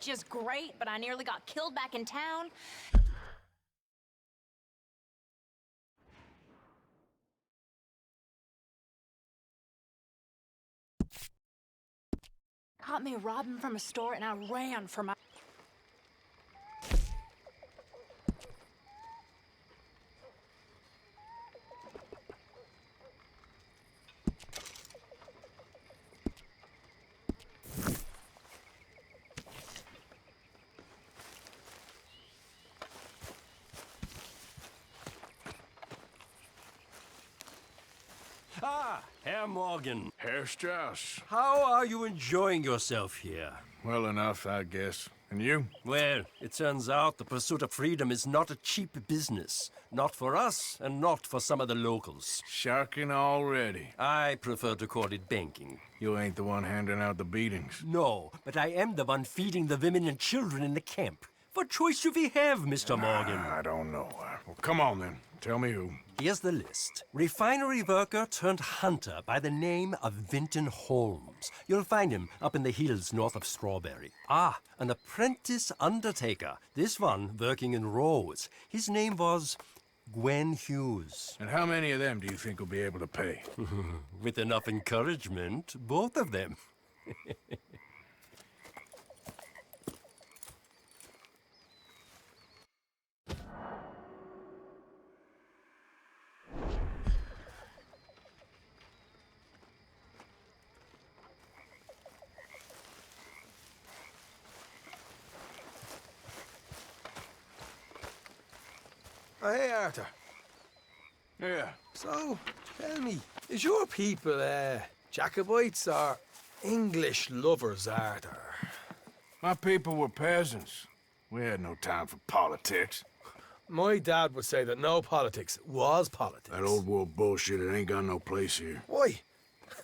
just great, but I nearly got killed back in town. Caught me robbing from a store and I ran for my... Ah, Herr Morgan. Herr Strauss. How are you enjoying yourself here? Well enough, I guess. And you? Well, it turns out the pursuit of freedom is not a cheap business. Not for us, and not for some of the locals. Sharking already. I prefer to call it banking. You ain't the one handing out the beatings. No, but I am the one feeding the women and children in the camp. What choice do we have, Mr. Morgan? I don't know. Well, come on then. Tell me who. Here's the list. Refinery worker turned hunter by the name of Vinton Holmes. You'll find him up in the hills north of Strawberry. Ah, an apprentice undertaker. This one working in roads. His name was Gwen Hughes. And how many of them do you think will be able to pay? With enough encouragement, both of them. Oh, hey, Arthur. Yeah. So, tell me, is your people, Jacobites or English lovers, Arthur? My people were peasants. We had no time for politics. My dad would say that no politics was politics. That old world bullshit, it ain't got no place here. Why?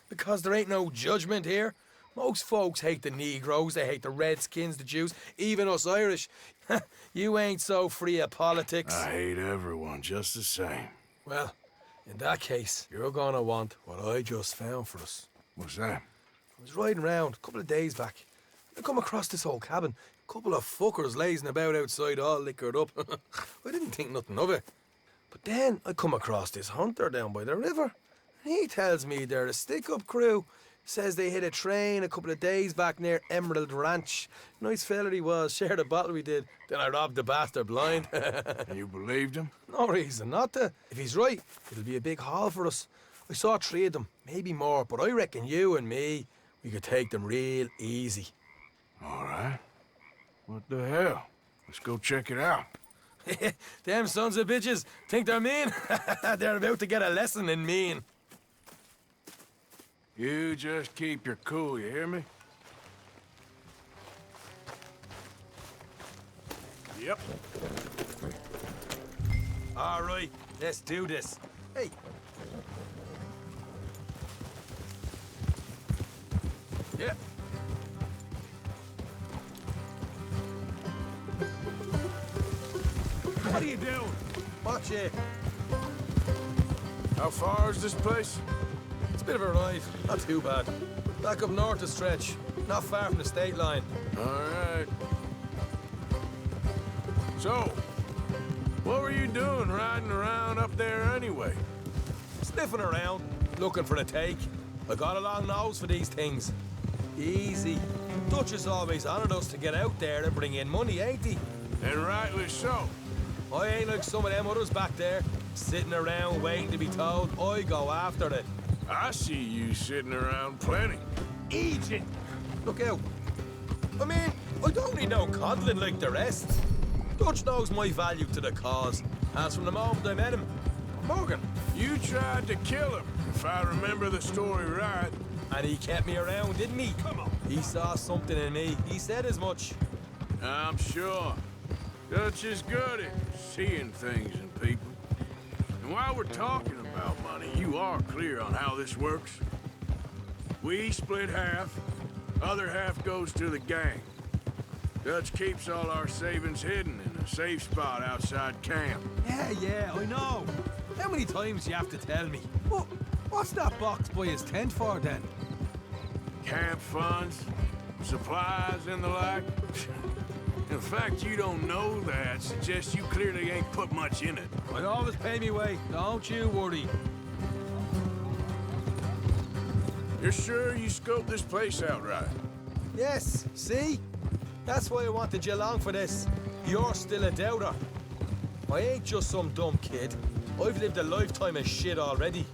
Because there ain't no judgment here. Most folks hate the Negroes, they hate the Redskins, the Jews, even us Irish. You ain't so free of politics. I hate everyone just the same. Well, in that case, you're gonna want what I just found for us. What's that? I was riding around a couple of days back. I come across this old cabin. A couple of fuckers lazing about outside all liquored up. I didn't think nothing of it. But then I come across this hunter down by the river. And he tells me they're a stick-up crew. Says they hit a train a couple of days back near Emerald Ranch. Nice fella he was, shared a bottle we did. Then I robbed the bastard blind. And you believed him? No reason not to. If he's right, it'll be a big haul for us. I saw 3 of them, maybe more, but I reckon you and me, we could take them real easy. All right. What the hell? Let's go check it out. Them sons of bitches think they're mean. They're about to get a lesson in mean. You just keep your cool, you hear me? Yep. All right, let's do this. Hey. Yeah. What are you doing? Watch it. How far is this place? It's a bit of a ride, not too bad. Back up north a stretch, not far from the state line. All right. So, what were you doing riding around up there anyway? Sniffing around, looking for a take. I got a long nose for these things. Easy. Dutch is always honoured us to get out there and bring in money, ain't he? And rightly so. I ain't like some of them others back there, sitting around waiting to be told. I go after it. I see you sitting around plenty. Egypt! Look out. I mean, I don't need no coddling like the rest. Dutch knows my value to the cause, as from the moment I met him. Morgan. You tried to kill him, if I remember the story right. And he kept me around, didn't he? Come on. He saw something in me. He said as much. I'm sure. Dutch is good at seeing things in people. And while we're talking about money, you are clear on how this works. We split half, other half goes to the gang. Dutch keeps all our savings hidden in a safe spot outside camp. Yeah, I know. How many times do you have to tell me? What's that box by his tent for, then? Camp funds, supplies, and the like. The fact you don't know that suggests you clearly ain't put much in it. I'd always pay me way. Don't you worry. You're sure you scoped this place out right? Yes, see? That's why I wanted you along for this. You're still a doubter. I ain't just some dumb kid. I've lived a lifetime of shit already.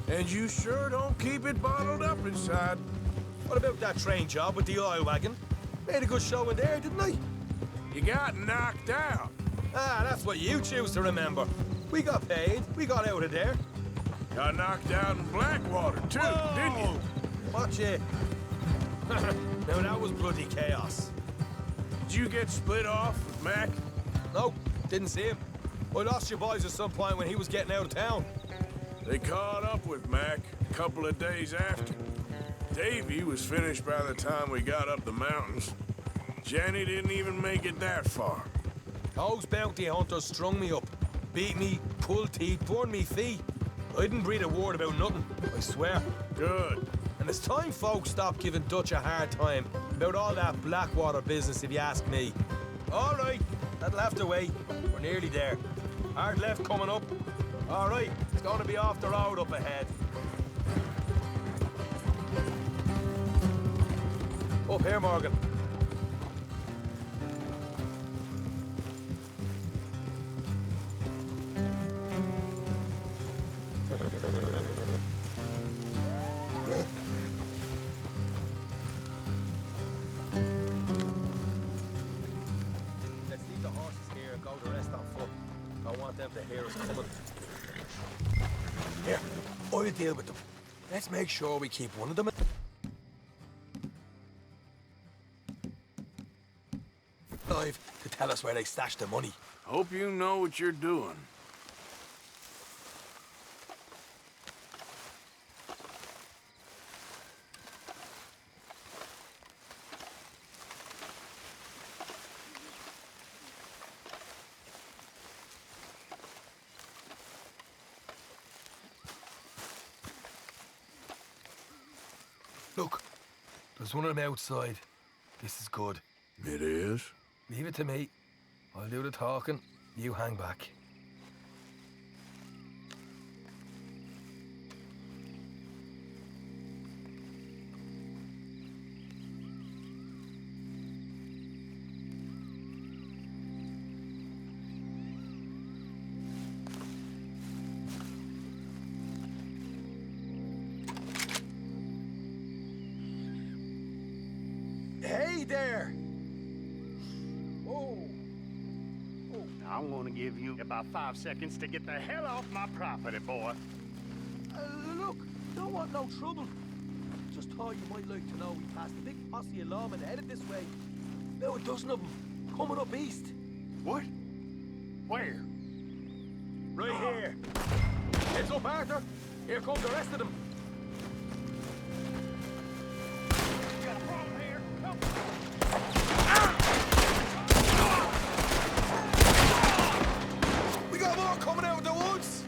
And you sure don't keep it bottled up inside. What about that train job with the oil wagon? Made a good show in there, didn't I? You got knocked out. Ah, that's what you choose to remember. We got paid. We got out of there. Got knocked out in Blackwater, too, didn't you? Watch it. Now that was bloody chaos. Did you get split off with Mac? No, didn't see him. I lost your boys at some point when he was getting out of town. They caught up with Mac a couple of days after. Davy was finished by the time we got up the mountains. Jenny didn't even make it that far. Those bounty hunters strung me up. Beat me, pulled teeth, burned me feet. I didn't breathe a word about nothing, I swear. Good. And it's time folks stopped giving Dutch a hard time about all that Blackwater business, if you ask me. All right, that'll have to wait. We're nearly there. Hard left coming up. All right, it's going to be off the road up ahead. Up here, Morgan. Let's leave the horses here and go the rest on foot. I want them to hear us coming. Here, I'll deal with them. Let's make sure we keep one of them alive to tell us where they stashed the money. Hope you know what you're doing. Look, there's one of them outside. This is good. It is? Leave it to me. I'll do the talking. You hang back. Hey there! Oh. I'm gonna give you about 5 seconds to get the hell off my property, boy. Look, don't want no trouble. Just thought you might like to know we passed a big posse of lawmen headed this way. About a dozen of them, coming up east. What? Where? Right here. Heads up, Arthur. Here comes the rest of them. Got a problem here? Help. We got more coming out of the woods.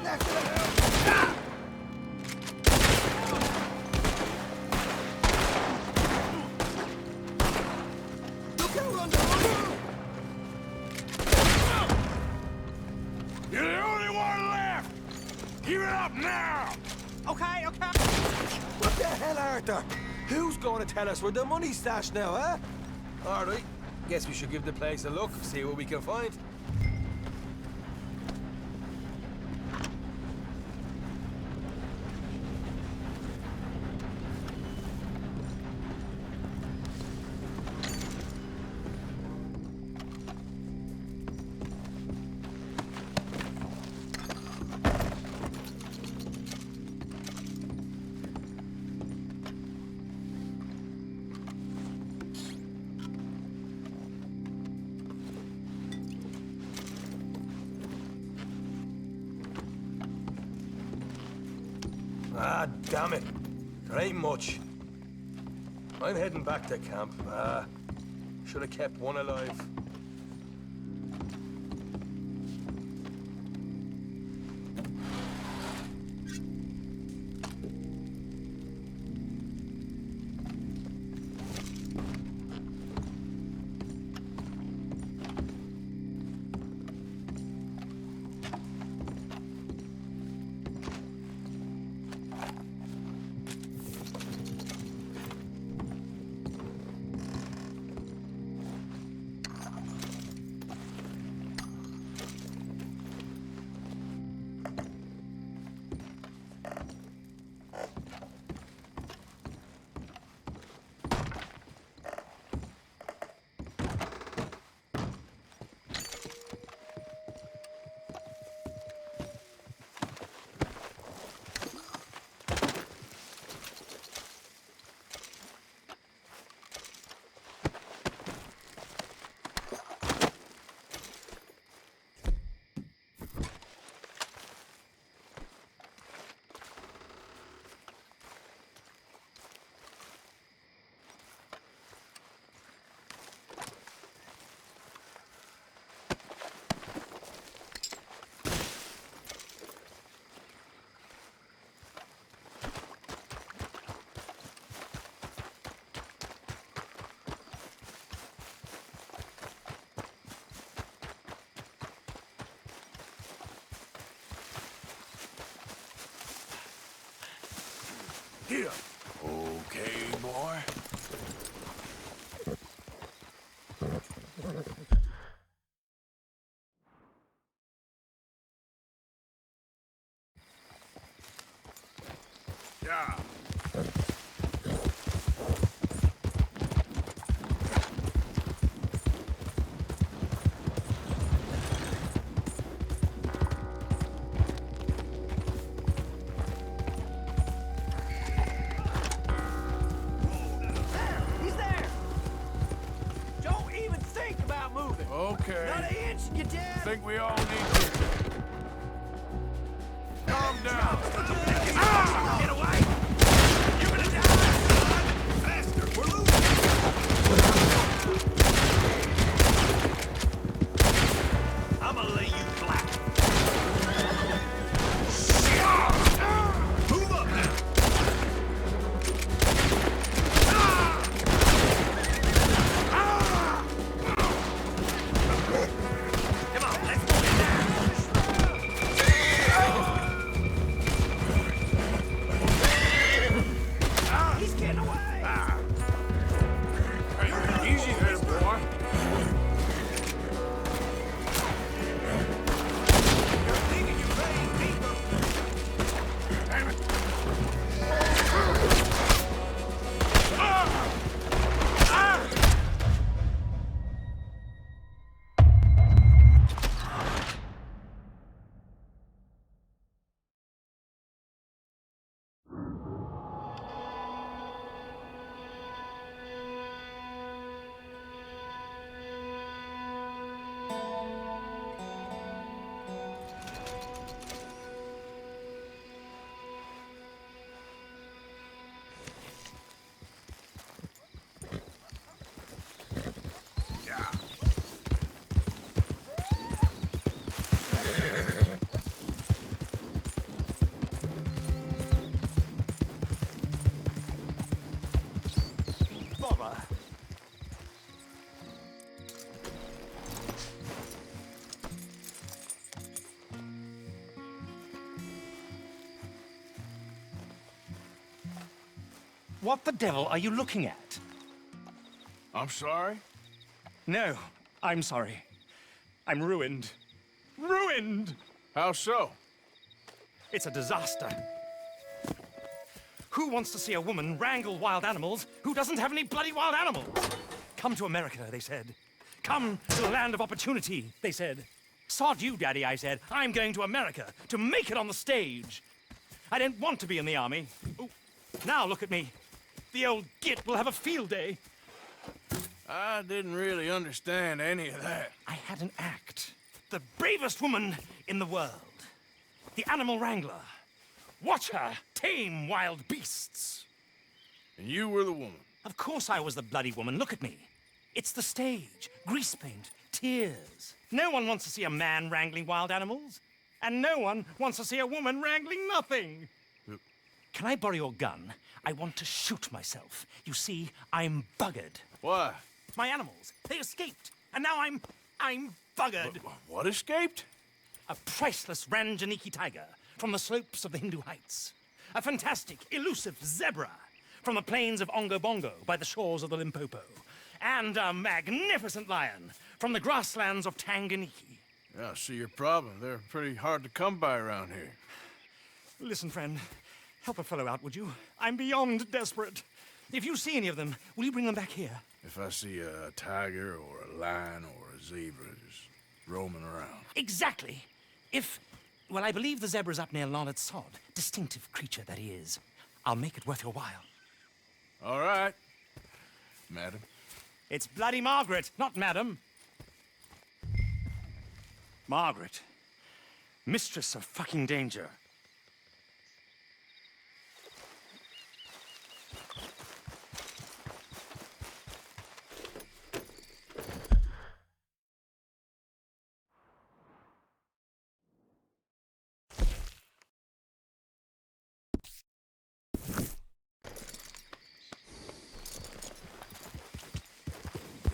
Left of the house. Look out on the road. You're the only one left! Give it up now! Okay, okay. What the hell, Arthur? Who's going to tell us where the money's stashed now, huh? All right. Guess we should give the place a look, see what we can find. Ah, damn it. There ain't much. I'm heading back to camp. Should have kept one alive. Here. Okay, boy. Yeah. He's there! Don't even think about moving. Okay. Not an inch, you I dead? think we all need to calm down. Get away! You're gonna die! Faster! We're losing! I'm gonna lay you flat. Move up now! Come on, let's go get down! He's getting away! Hey, easy there, boy. You're thinking you're playing people. Damn it. Bother. What the devil are you looking at? I'm sorry. No, I'm sorry. I'm ruined. Ruined! How so? It's a disaster. Who wants to see a woman wrangle wild animals who doesn't have any bloody wild animals? Come to America, they said. Come to the land of opportunity, they said. Sod you, Daddy, I said. I'm going to America to make it on the stage. I don't want to be in the army. Ooh, now look at me. The old git will have a field day. I didn't really understand any of that. I had an act. The bravest woman in the world. The animal wrangler. Watch her tame wild beasts. And you were the woman. Of course I was the bloody woman. Look at me. It's the stage. Grease paint. Tears. No one wants to see a man wrangling wild animals. And no one wants to see a woman wrangling nothing. Can I borrow your gun? I want to shoot myself. You see, I'm buggered. Why? My animals, they escaped. And now I'm buggered. What escaped? A priceless Ranjaniki tiger from the slopes of the Hindu Heights. A fantastic, elusive zebra from the plains of Ongo Bongo by the shores of the Limpopo. And a magnificent lion from the grasslands of Tanganyika. Yeah, I see your problem. They're pretty hard to come by around here. Listen, friend, help a fellow out, would you? I'm beyond desperate. If you see any of them, will you bring them back here? If I see a tiger or a lion or a zebra just roaming around. Exactly. Well, I believe the zebra's up near Larned Sod. Distinctive creature that he is. I'll make it worth your while. All right, madam. It's bloody Margaret, not madam. Margaret. Mistress of fucking danger.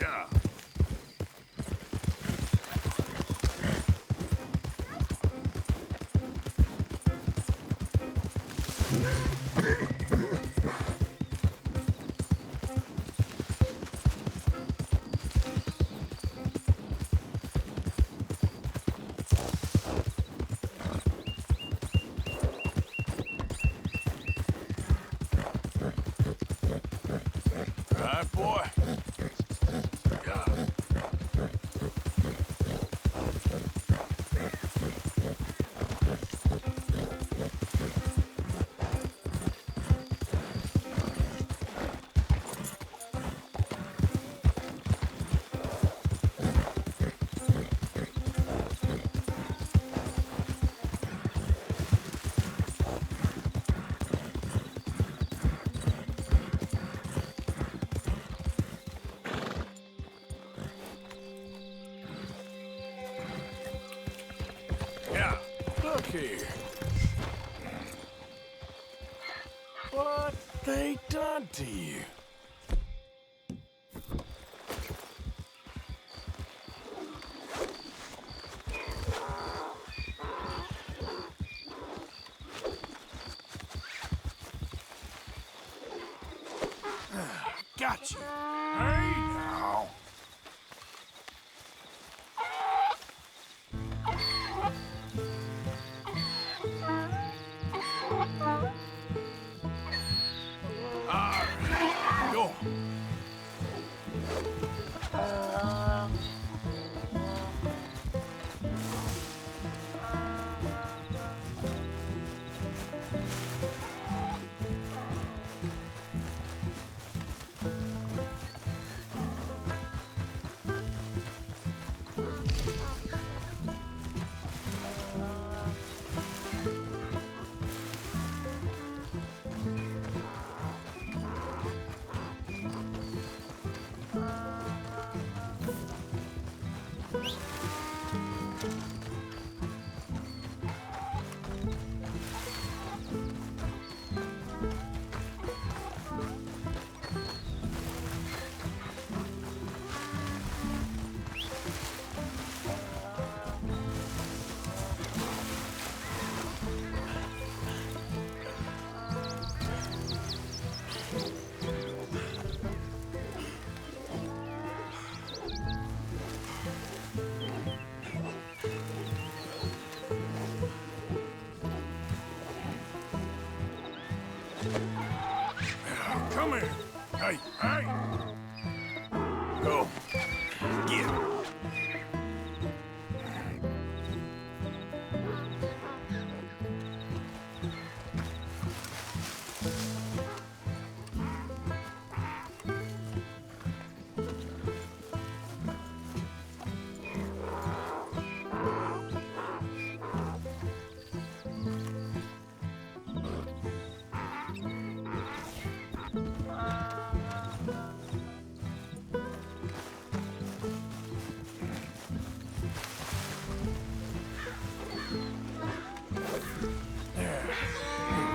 Yeah. Right, boy. Yeah. Yeah, look here. What they done to you? Gotcha. Hey now. Go. Come here. Hey, hey. Go. Get it.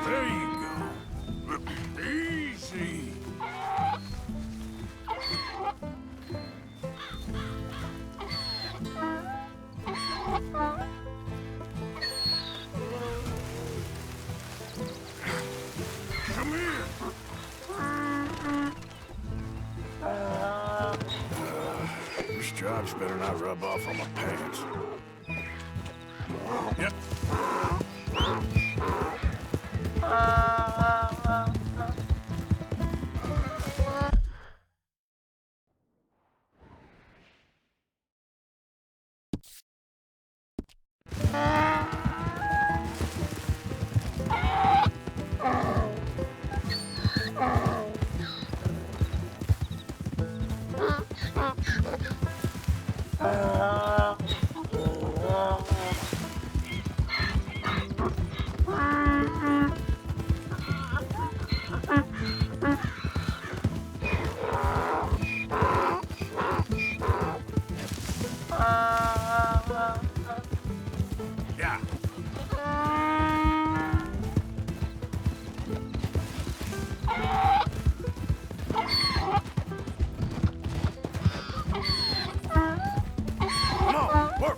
There you go. Easy. Come here. This job's better not rub off on my pants. Yep. Yeah. Come on, work.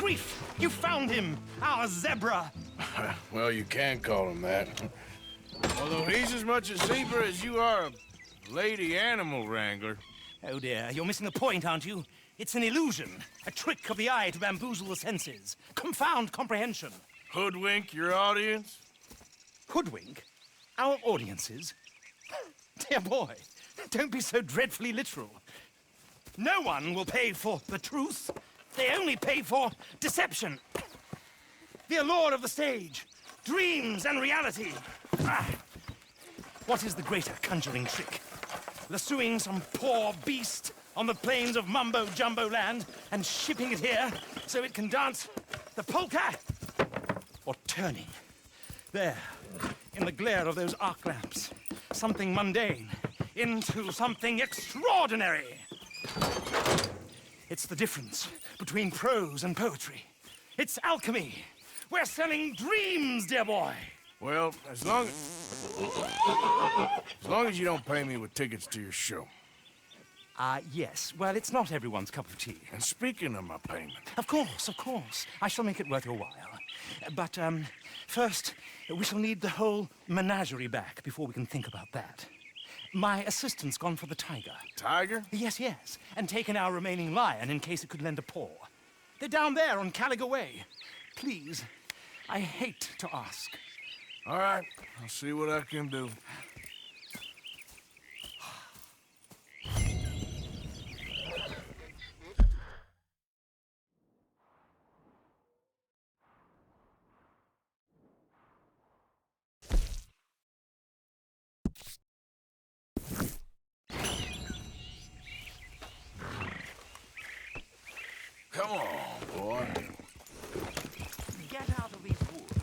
grief! You found him, our zebra! Well, you can call him that. Although he's as much a zebra as you are a lady animal wrangler. Oh dear, you're missing the point, aren't you? It's an illusion, a trick of the eye to bamboozle the senses, confound comprehension. Hoodwink your audience? Hoodwink? Our audiences? Dear boy, don't be so dreadfully literal. No one will pay for the truth. They only pay for deception. The allure of the stage, dreams and reality. Ah. What is the greater conjuring trick? Lassoing some poor beast on the plains of mumbo-jumbo land and shipping it here so it can dance the polka? Or turning, there, in the glare of those arc lamps, something mundane into something extraordinary? It's the difference between prose and poetry. It's alchemy. We're selling dreams, dear boy. Well, as long as you don't pay me with tickets to your show. Yes. Well, it's not everyone's cup of tea. And speaking of my payment... Of course, of course. I shall make it worth your while. But, first, we shall need the whole menagerie back before we can think about that. My assistant's gone for the tiger. Tiger? Yes, yes. And taken our remaining lion in case it could lend a paw. They're down there on Caliga Way. Please, I hate to ask. All right, I'll see what I can do. Come on, boy. Get out of these woods.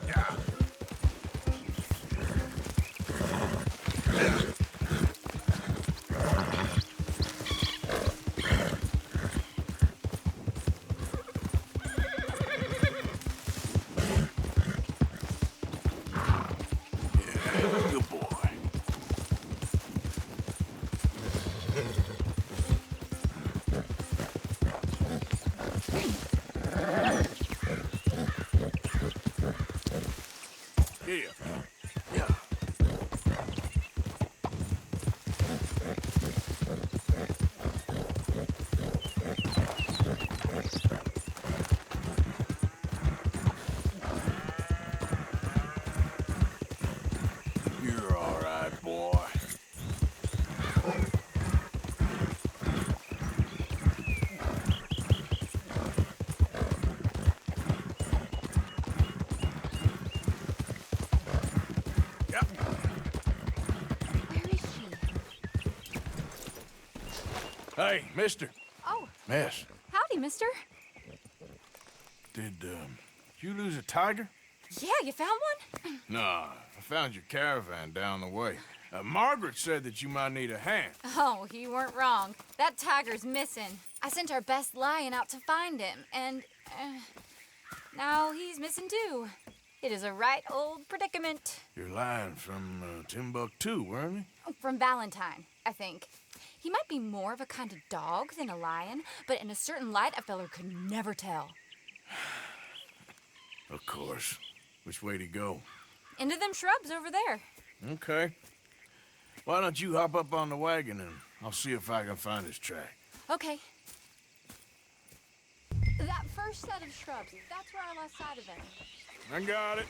Yeah. Good boy. Yeah. Yeah. You're all right, boy. Yep. Where is she? Hey, mister. Oh, Miss, howdy, mister. did you lose a tiger? Yeah, you found one? Nah, I found your caravan down the way. Margaret said that you might need a hand. Oh, you weren't wrong. That tiger's missing. I sent our best lion out to find him, and now he's missing too. It is a right old predicament. You're lying from Timbuktu, weren't you? From Valentine, I think. He might be more of a kind of dog than a lion, but in a certain light, a feller could never tell. Of course. Which way to go? Into them shrubs over there. Okay. Why don't you hop up on the wagon and I'll see if I can find his track. Okay. That first set of shrubs, that's where I lost sight of him. I got it.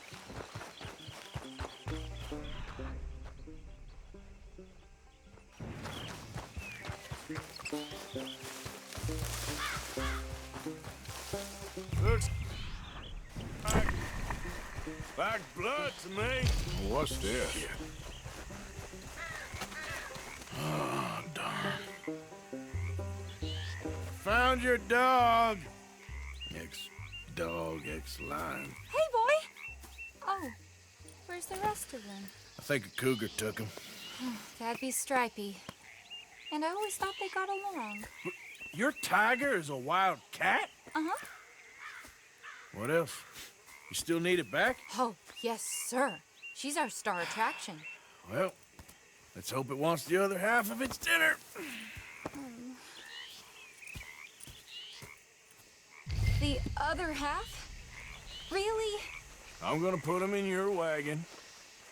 Looks like blood to me. What's this? Oh, darn. Found your dog. Ex-dog, ex-lion. Hey, boy! Oh, where's the rest of them? I think a cougar took him. That'd be Stripey. And I always thought they got along. Your tiger is a wild cat? Uh-huh. What else? You still need it back? Oh, yes, sir. She's our star attraction. Well, let's hope it wants the other half of its dinner. the other half? Really? I'm gonna put him in your wagon.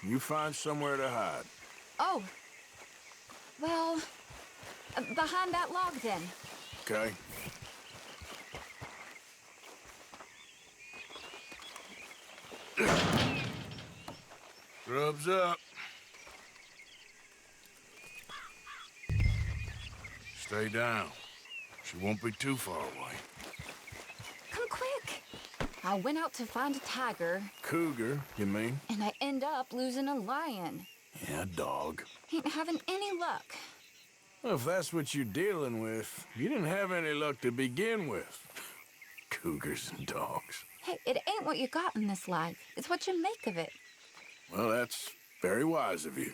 You find somewhere to hide. Oh. Well, behind that log then. Okay? Grub's up. Stay down. She won't be too far away. Come quick. I went out to find a tiger, Cougar, you mean? and I end up losing a lion. Yeah, dog. Ain't having any luck. Well, if that's what you're dealing with, you didn't have any luck to begin with. Cougars and dogs. Hey, it ain't what you got in this life. It's what you make of it. Well, that's very wise of you.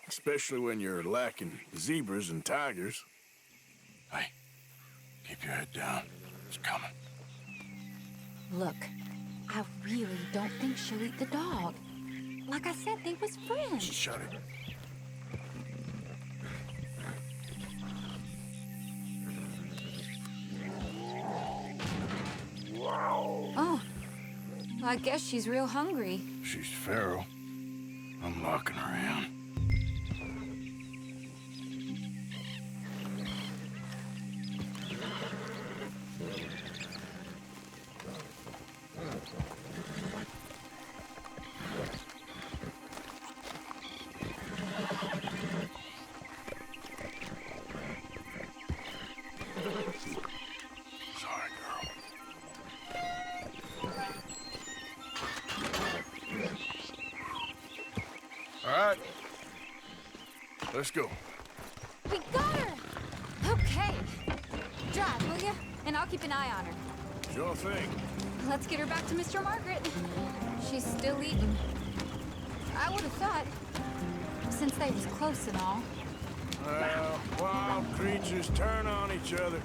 Especially when you're lacking zebras and tigers. Hey, keep your head down. It's coming. Look, I really don't think she'll eat the dog. Like I said, they was friends. Shut it. Oh, I guess she's real hungry. She's feral. I'm locking her in. Sorry, girl. All right. Let's go. We got her! Okay. Drive, will you? And I'll keep an eye on her. Sure thing. Let's get her back to Mr. Margaret. She's still eating. I would have thought, since they was close and all. Well, wild creatures turn on each other.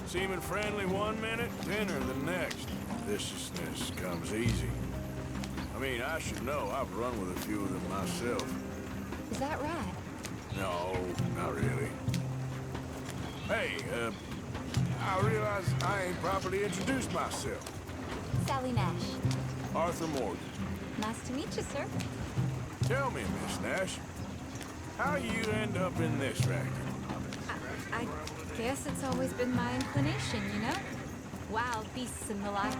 Seeming friendly one minute, dinner the next. Viciousness comes easy. I mean, I should know. I've run with a few of them myself. Is that right? No, not really. Hey, I realize I ain't properly introduced myself. Sally Nash. Arthur Morgan. Nice to meet you, sir. Tell me, Miss Nash, how you end up in this racket? I guess it's always been my inclination, you know? Wild beasts and the like.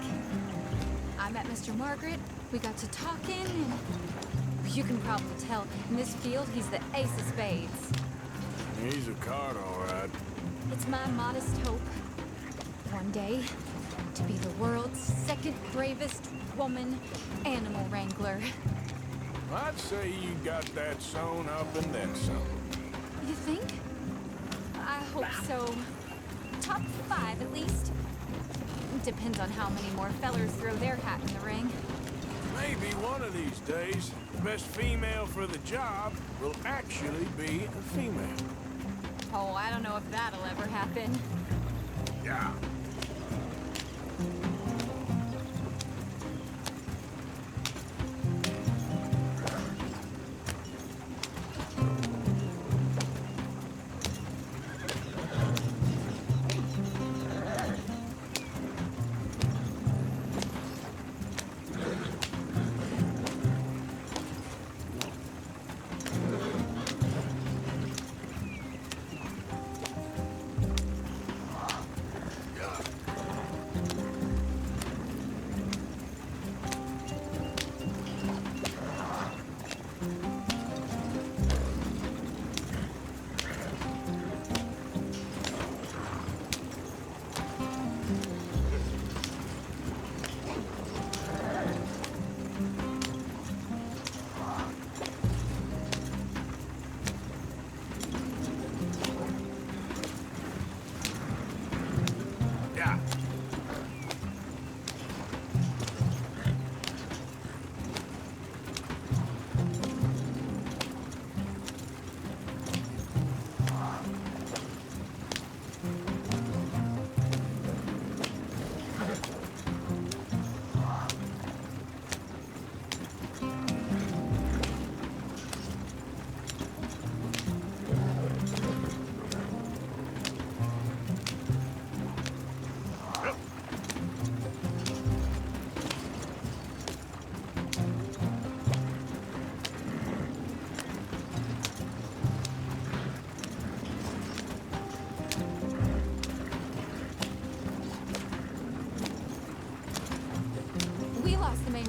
I met Mr. Margaret, we got to talking, and you can probably tell, in this field, he's the ace of spades. He's a card, all right. It's my modest hope, one day, to be the world's second bravest woman animal wrangler. I'd say you got that sewn up and then some. You think? I hope so. Top 5, at least. Depends on how many more fellers throw their hat in the ring. Maybe one of these days, the best female for the job will actually be a female. Oh, I don't know if that'll ever happen. Yeah.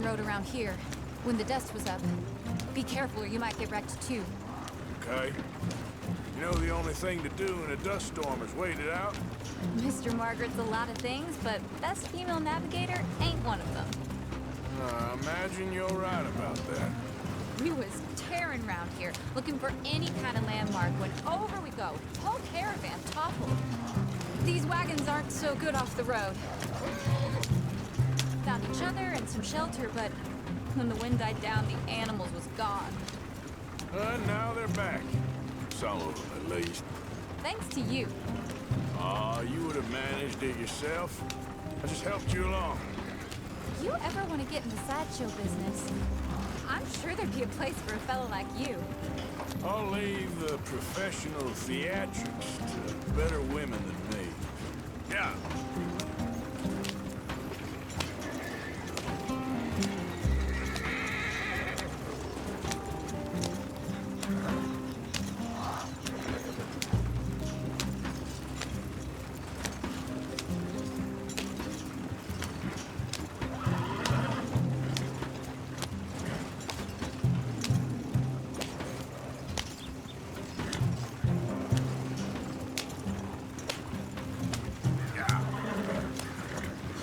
rode around here when the dust was up. Be careful or you might get wrecked too. Okay. You know the only thing to do in a dust storm is wait it out? Mr. Margaret's a lot of things, but best female navigator ain't one of them. I imagine you're right about that. We was tearing around here, looking for any kind of landmark when over we go. Whole caravan toppled. These wagons aren't so good off the road. Found each other and some shelter, but when the wind died down, the animals was gone. Now they're back. Some of them, at least. Thanks to you. You would have managed it yourself. I just helped you along. If you ever want to get into sideshow business, I'm sure there'd be a place for a fellow like you. I'll leave the professional theatrics to better women than me. Yeah.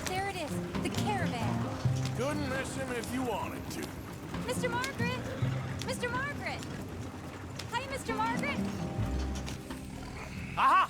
There it is, the caravan. Couldn't miss him if you wanted to. Mr. Margaret! Mr. Margaret! Hi, Mr. Margaret! Aha!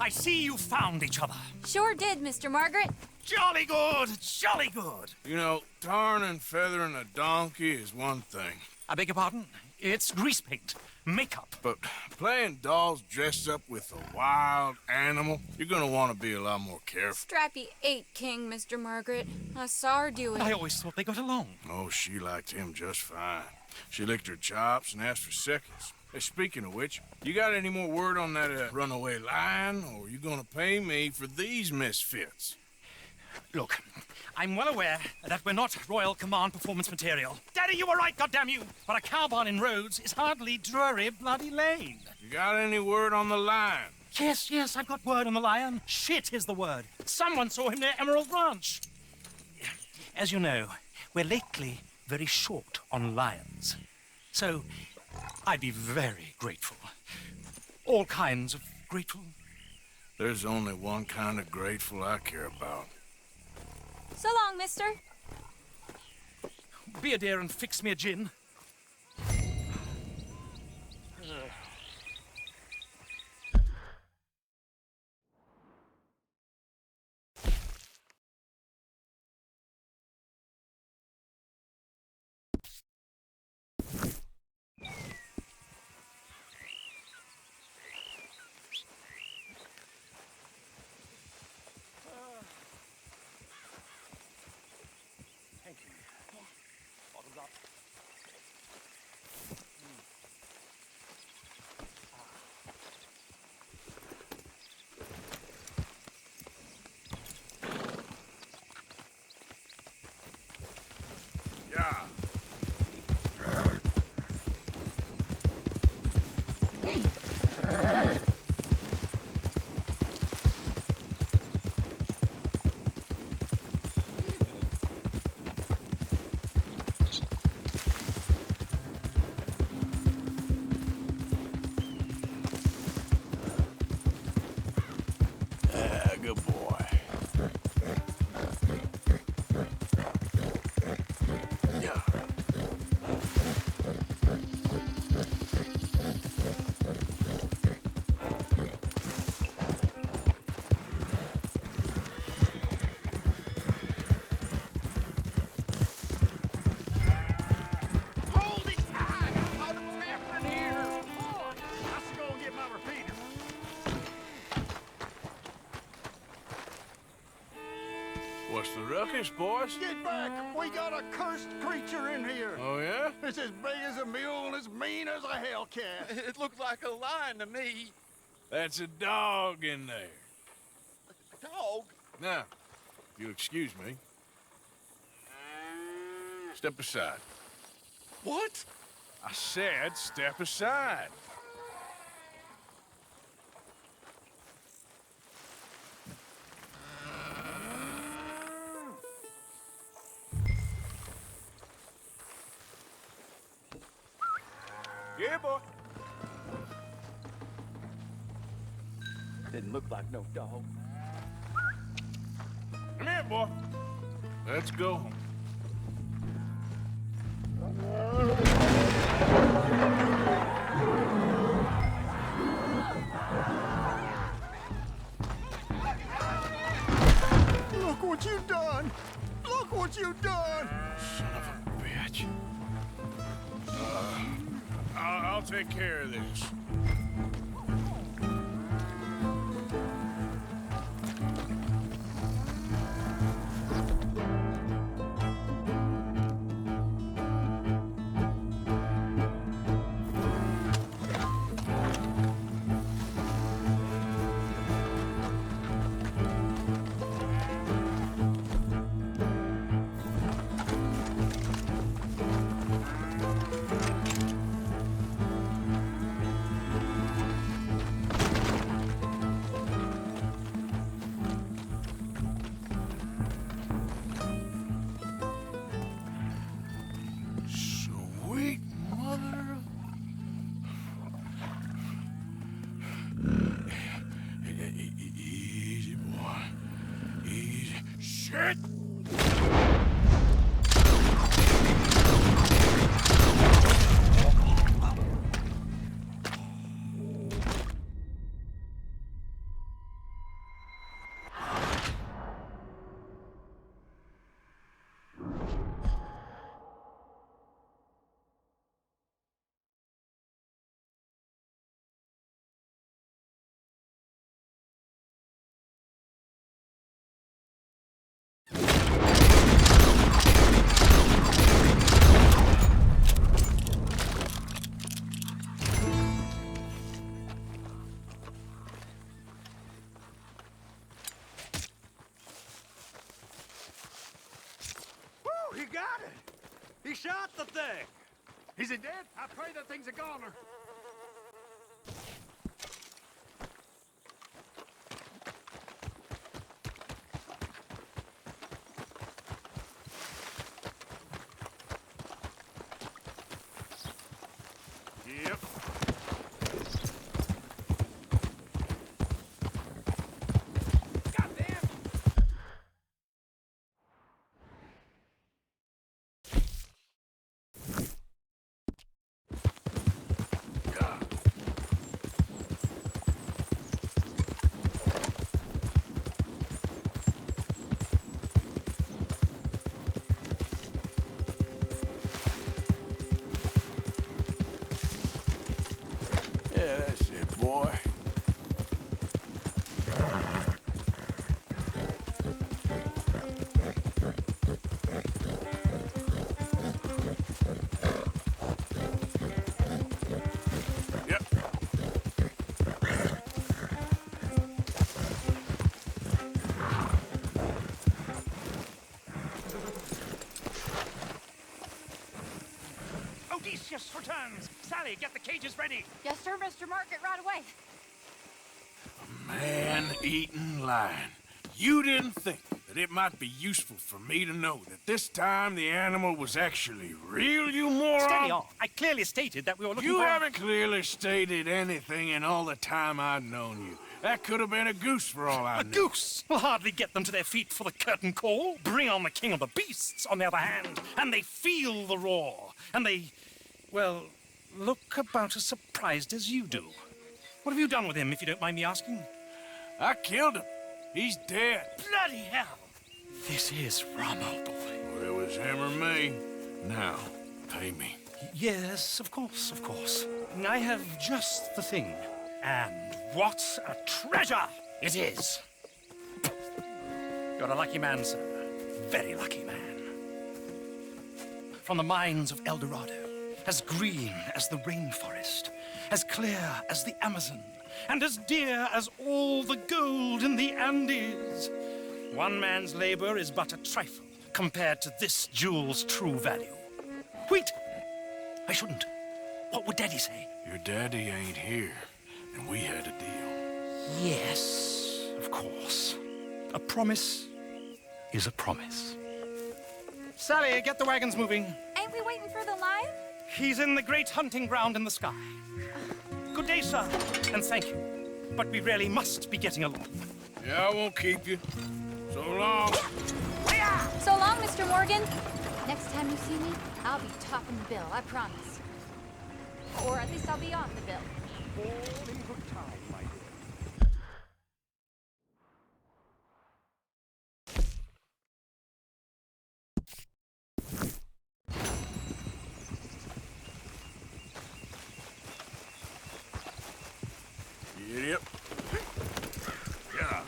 I see you found each other. Sure did, Mr. Margaret. Jolly good, jolly good. You know, tarring and feathering a donkey is one thing. I beg your pardon? It's grease paint, makeup. But playing dolls dressed up with a wild animal, you're gonna want to be a lot more careful. Strappy ate King, Mr. Margaret. I saw her do it. I always thought they got along. Oh, she liked him just fine. She licked her chops and asked for seconds. Hey, speaking of which, you got any more word on that runaway lion, or you gonna pay me for these misfits? Look, I'm well aware that we're not Royal Command performance material. Daddy, you were right, goddamn you! But a cow barn in Rhodes is hardly Drury Bloody Lane. You got any word on the lion? Yes, I've got word on the lion. Shit is the word. Someone saw him near Emerald Ranch. As you know, we're lately very short on lions. So, I'd be very grateful. All kinds of grateful. There's only one kind of grateful I care about. So long, mister. Be a dear and fix me a gin. Thank you. Bottoms up. Yeah. Good boy. Yeah. Hold it tight! What's happening here? Boy, let's go and get my repeater. What's the ruckus, boys? Get back! We got a cursed creature in here. Oh, yeah? It's as big as a mule and as mean as a hellcat. It looked like a lion to me. That's a dog in there. Dog? Now, if you'll excuse me. Step aside. What? I said step aside. here, boy. Didn't look like no dog. Come here, boy. Let's go home. Look what you've done! Look what you've done! Son of a bitch. I'll take care of this. Sweet mother of... Easy, boy. Easy. Shit! Woo, he got it! He shot the thing! Is he dead? I pray that thing's a goner. Yep. Goddamn! Yeah, that's it, boy. Yep. Odysseus returns. Sally, get the cages ready. Yes, sir, Mr. Market, right away. Man-eating lion. You didn't think that it might be useful for me to know that this time the animal was actually real, you moron? Steady on. I clearly stated that we were looking You for... haven't clearly stated anything in all the time I've known you. That could have been a goose for all I A knew. goose will hardly get them to their feet for the curtain call. Bring on the king of the beasts, on the other hand, and they feel the roar. And they, well, look about as surprised as you do. What have you done with him, if you don't mind me asking? I killed him. He's dead. Bloody hell! This is Rommel, boy. Well, it was him or me. Now, pay me. Yes, of course, of course. I have just the thing. And what a treasure it is! You're a lucky man, sir. Very lucky man. From the mines of El Dorado, as green as the rainforest, as clear as the Amazon, and as dear as all the gold in the Andes. One man's labor is but a trifle compared to this jewel's true value. Wait! I shouldn't. What would Daddy say? Your daddy ain't here, and we had a deal. Yes, of course. A promise is a promise. Sally, get the wagons moving. Ain't we waiting for the lion? He's in the great hunting ground in the sky. Good day, sir, and thank you. But we really must be getting along. Yeah, I won't keep you. So long. So long, Mr. Morgan. Next time you see me, I'll be topping the bill, I promise. Or at least I'll be on the bill. All in good time, my dear. Yep. Yeah.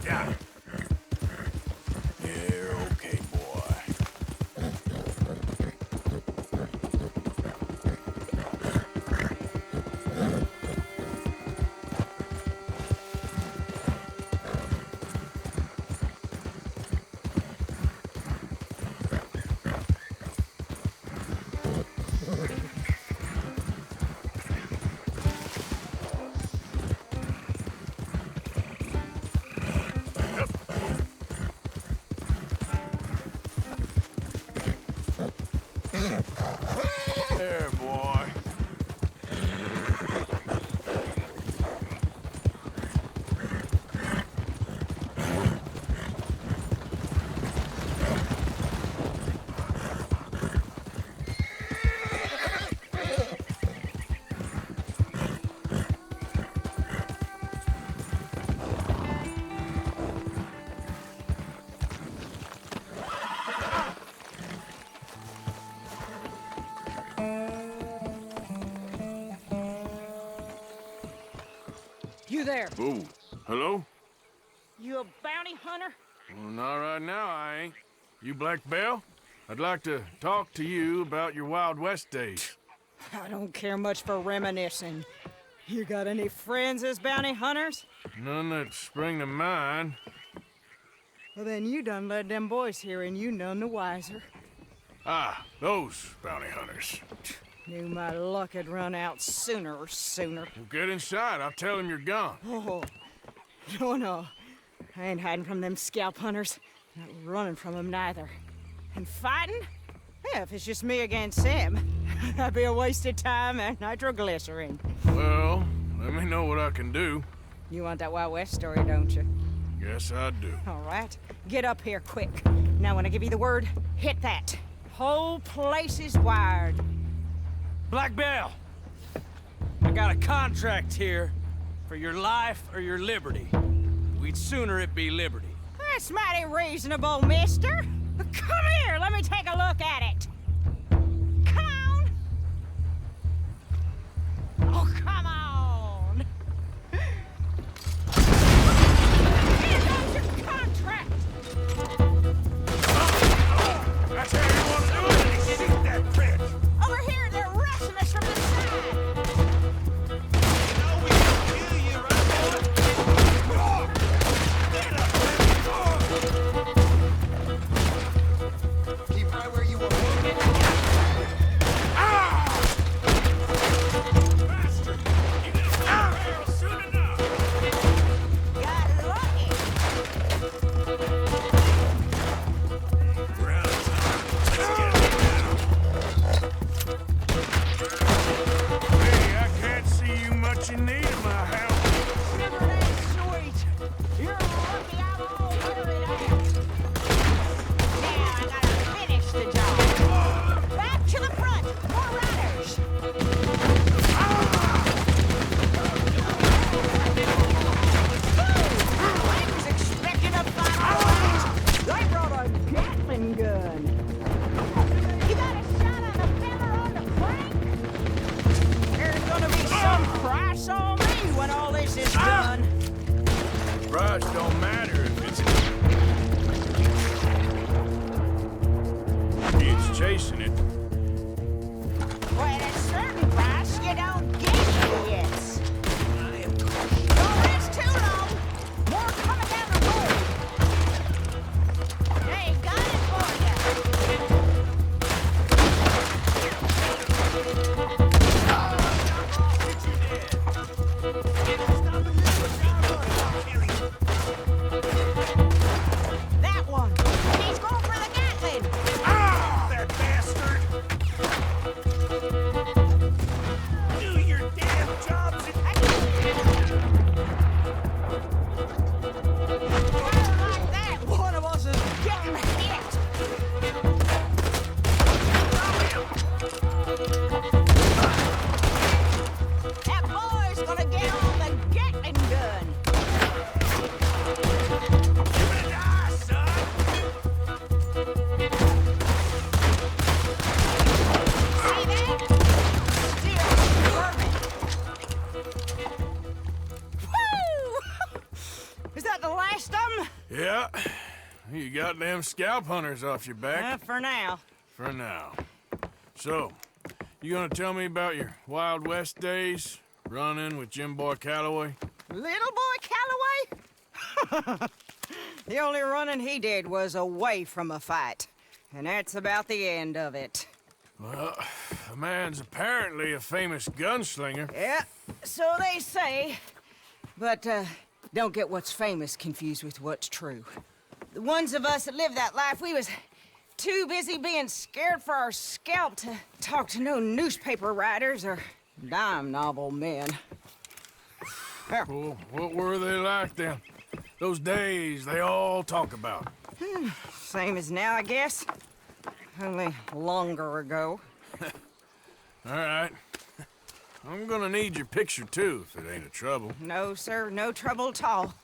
Yeah. You're okay, boy. There, boy. You there? Ooh, hello? You a bounty hunter? Well, not right now, I ain't. You Black Belle? I'd like to talk to you about your Wild West days. I don't care much for reminiscing. You got any friends as bounty hunters? None that spring to mind. Well, then you done led them boys here and you none the wiser. Ah, those bounty hunters. Knew my luck had run out sooner. Well, get inside. I'll tell them you're gone. Oh, no. I ain't hiding from them scalp hunters. Not running from them neither. And fighting? Yeah, if it's just me against them, that'd be a wasted time and nitroglycerin. Well, let me know what I can do. You want that Wild West story, don't you? Yes, I do. All right. Get up here quick. Now, when I give you the word, hit that. Whole place is wired. Black Belle, I got a contract here for your life or your liberty. We'd sooner it be liberty. That's mighty reasonable, mister. Come here, let me take a look at it. Come on. Oh, come on. Here goes your contract. That's how you want to do it? Shoot that bitch! Over here, they're rushing us from the side. No, we can kill you, right, boy? Get up, Keep right where you are. Bastard! You didn't fire barrel soon enough! Got lucky. We're out of time. Let's get it now. Hey, I can't see you much in need of my help. Never that sweet. You're lucky I'm all wearied out. Now I gotta finish the job. Back to the front. More riders. I was expecting a fight. They brought a Gatling gun. You got a shot on the feather on the plank? There's gonna be some price on me when all this is done. Price don't matter if it's chasing it. Well, it rest of them? Yeah. You got them scalp hunters off your back. For now. For now. So, you gonna tell me about your Wild West days? Running with Jim Boy Calloway? Little boy Calloway? The only running he did was away from a fight. And that's about the end of it. Well, the man's apparently a famous gunslinger. Yeah, so they say. But, don't get what's famous confused with what's true. The ones of us that lived that life, we was too busy being scared for our scalp to talk to no newspaper writers or dime novel men. Well, what were they like then? Those days they all talk about. Same as now, I guess. Only longer ago. All right. I'm gonna need your picture, too, if it ain't a trouble. No, sir, no trouble at all.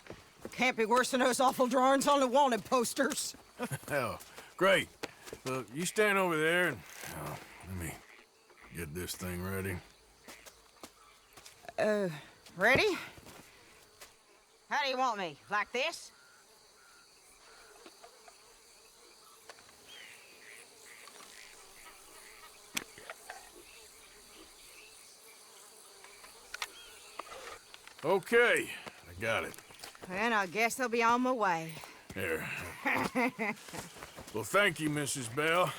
Can't be worse than those awful drawings on the wanted posters. Hell, great. Look, you stand over there and... let me get this thing ready. Ready? How do you want me? Like this? Okay, I got it. Then I guess I'll be on my way. Here. Well, thank you, Mrs. Bell.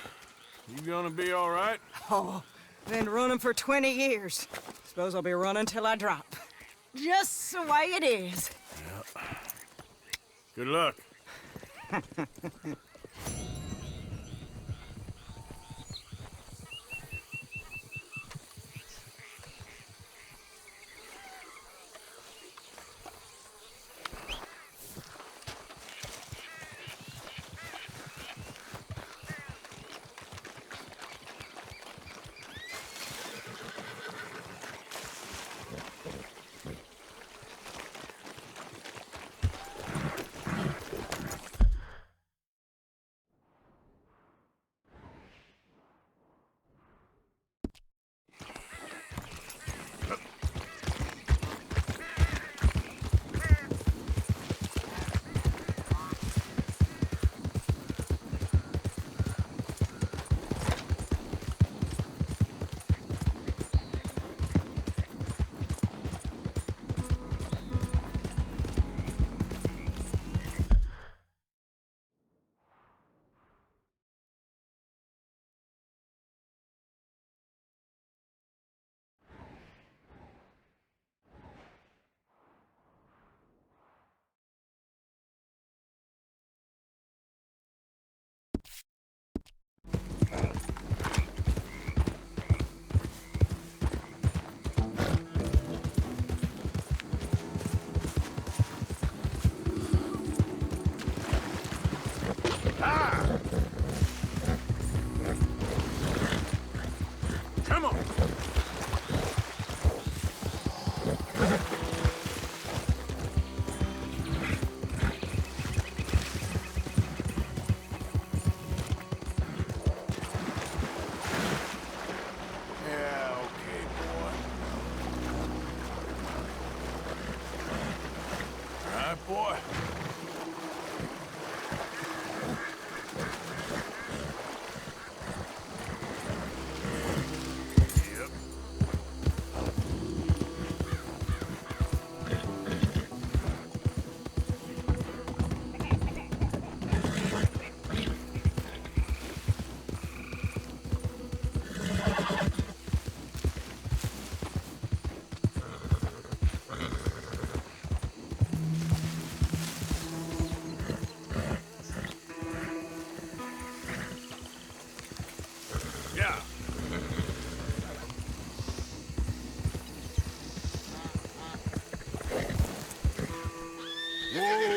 You gonna be all right? Oh, been running for 20 years. Suppose I'll be running till I drop. Just the way it is. Yeah. Good luck. Come on! Yeah, okay, boy. All right, boy. Yeah. Whoa.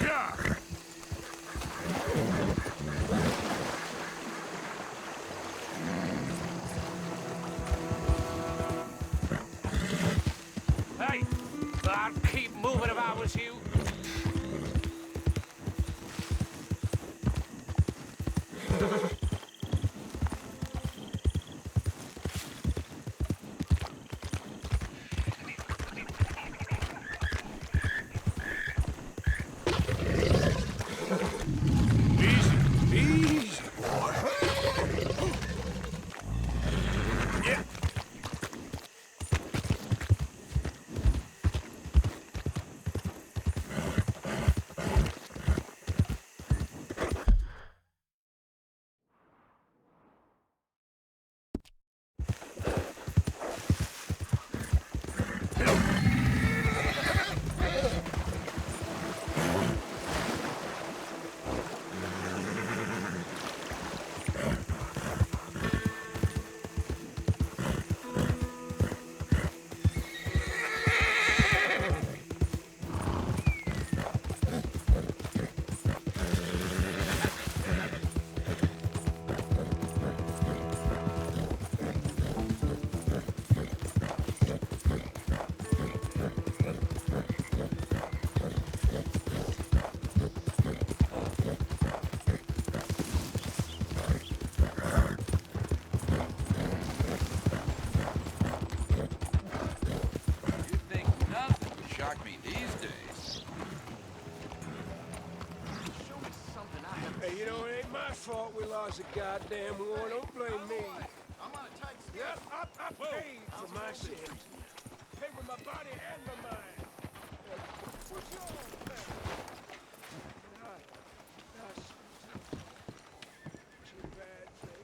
Yeah. Hey, I'd keep moving if I was you. shock me these days. Show me something I haven't Hey, you know, it ain't my fault we lost a goddamn war. Don't blame me. I'm on a tight schedule. Yep, I paid for my shit. Paid with my body and my mind. What's your own thing? Too bad, thing.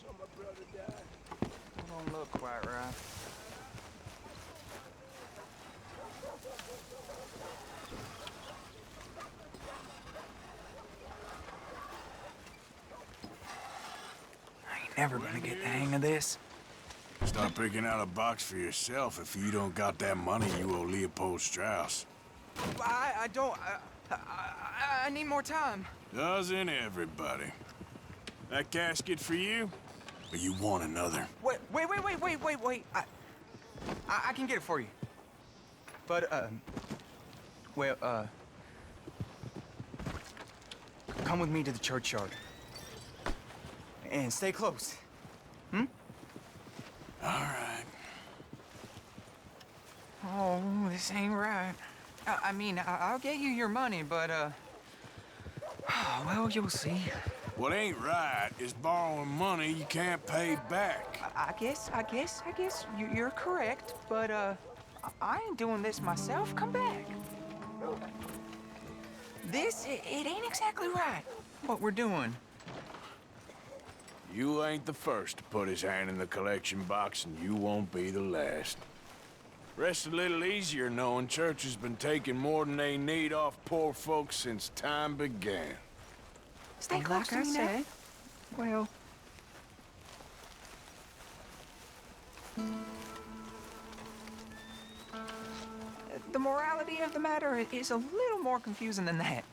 So my brother died. Don't look quite right. I ain't never gonna get the hang of this. Start picking out a box for yourself if you don't got that money you owe Leopold Strauss. I don't. I need more time. Doesn't everybody? That casket for you? Or you want another? Wait. I can get it for you. But, come with me to the churchyard. And stay close. Hmm? All right. Oh, this ain't right. I mean, I'll get you your money, but, well, you'll see. What ain't right is borrowing money you can't pay back. I guess you're correct, but, I ain't doing this myself. Come back. It ain't exactly right, what we're doing. You ain't the first to put his hand in the collection box, and you won't be the last. Rest a little easier knowing church has been taking more than they need off poor folks since time began. Stay close to me now. Well... The morality of the matter is a little more confusing than that.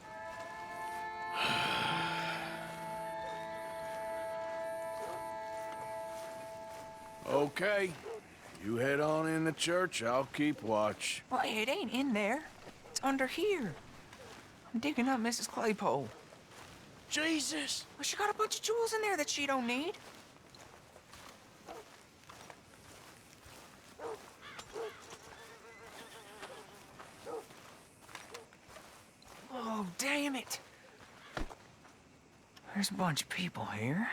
Okay. You head on in the church, I'll keep watch. Well, it ain't in there. It's under here. I'm digging up Mrs. Claypole. Jesus! Well, she got a bunch of jewels in there that she don't need. Oh, damn it. There's a bunch of people here.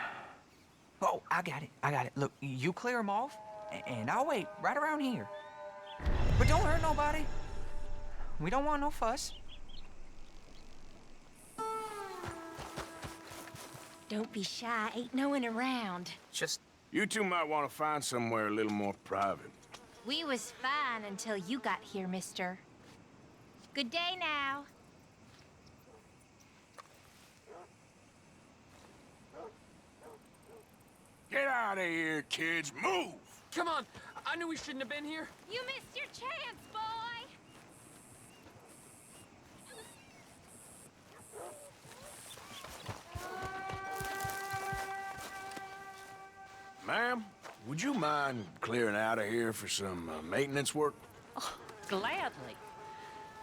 Oh, I got it. Look, you clear them off, and I'll wait right around here. But don't hurt nobody. We don't want no fuss. Don't be shy. Ain't no one around. Just... You two might want to find somewhere a little more private. We was fine until you got here, mister. Good day now. Get out of here, kids. Move! Come on! I knew we shouldn't have been here. You missed your chance, boy! Ma'am, would you mind clearing out of here for some maintenance work? Oh, gladly.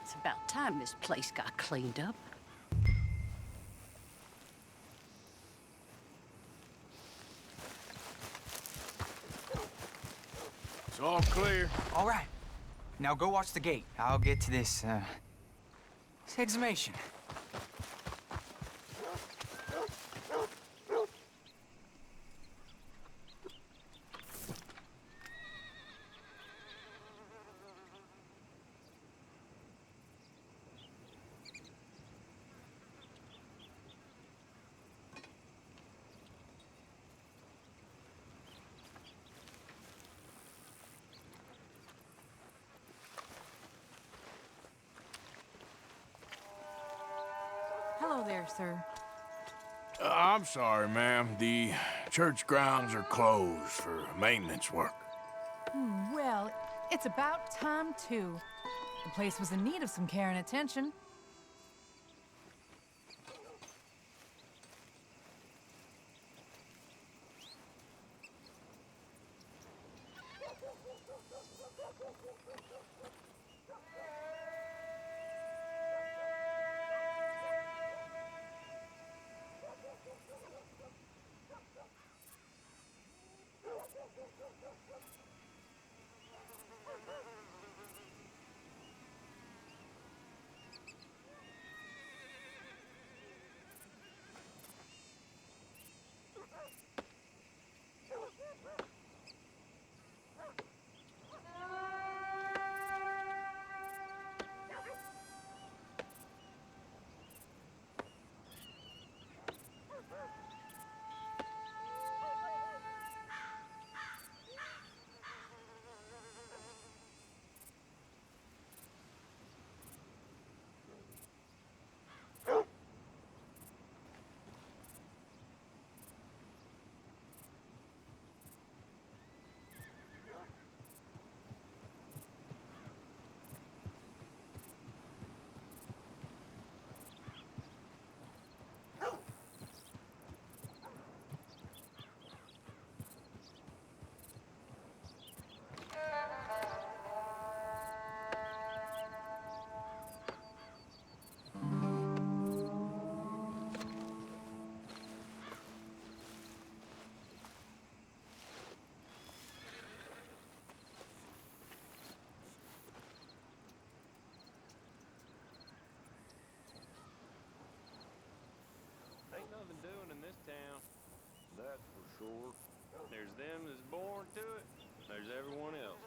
It's about time this place got cleaned up. It's all clear. All right. Now go watch the gate. I'll get to this exhumation. Hello there, sir. I'm sorry, ma'am. The church grounds are closed for maintenance work. Well, it's about time, too. The place was in need of some care and attention. sure. There's them that's born to it. There's everyone else.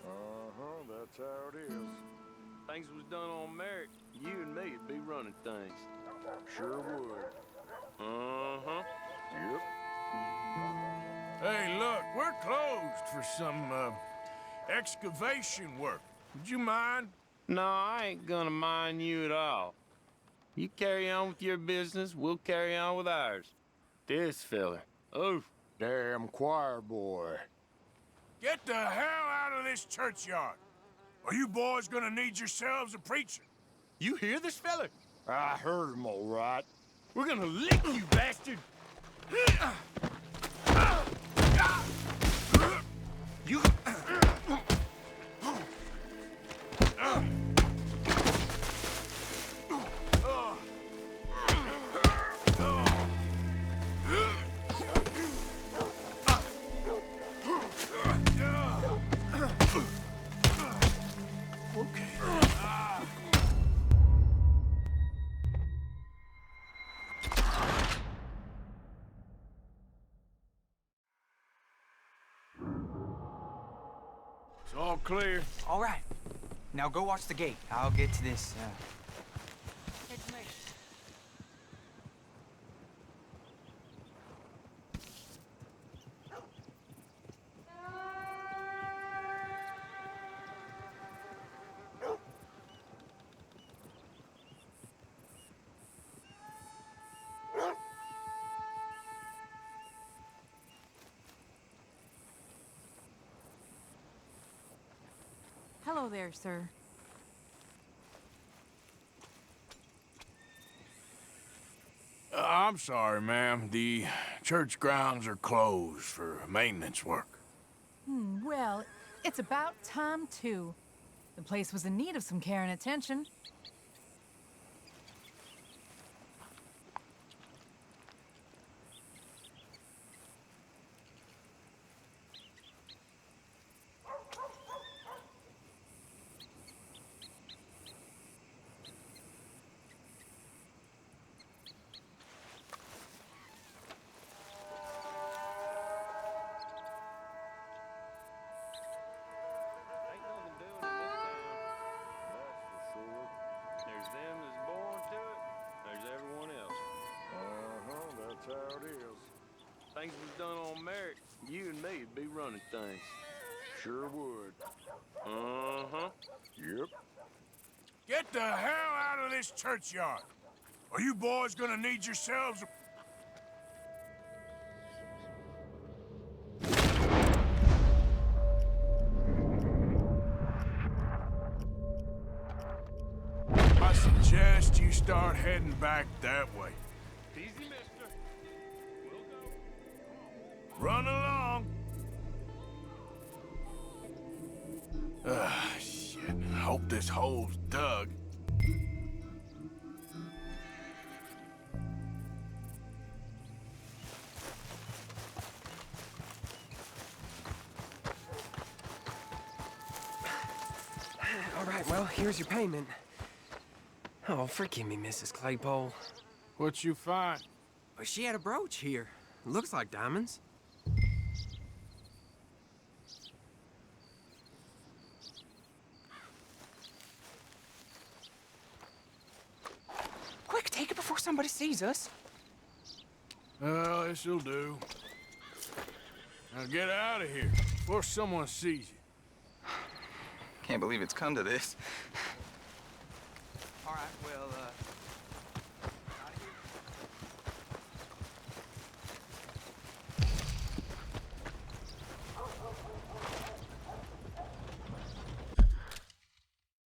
Uh-huh, that's how it is. Things was done on merit, you and me'd be running things. Sure would. Uh-huh. Yep. Hey, look, we're closed for some, excavation work. Would you mind? No, I ain't gonna mind you at all. You carry on with your business, we'll carry on with ours. This fella. Oh, damn choir boy. Get the hell out of this churchyard. Are you boys gonna need yourselves a preacher? You hear this fella? I heard him all right. We're gonna lick you, bastard! You... It's all clear. All right. Now go watch the gate. I'll get to this, Information. Hello there, sir. I'm sorry, ma'am. The church grounds are closed for maintenance work. Well, it's about time, too. The place was in need of some care and attention. Ain't nothing doing in this town, that's for sure. There's them that's born to it, there's everyone else. Uh-huh, that's how it is. Things was done on merit, you and me'd be running things. Sure would. Uh-huh. Yep. Get the hell out of this churchyard! Are you boys gonna need yourselves a... I suggest you start heading back that way. Easy, mister. We'll go. Run along. Shit. Hope this hole's dug. All right, well, here's your payment. Oh, forgive me, Mrs. Claypole. What you find? Well, she had a brooch here. Looks like diamonds. Quick, take it before somebody sees us. Well, this'll do. Now get out of here before someone sees you. Can't believe it's come to this. All right, well,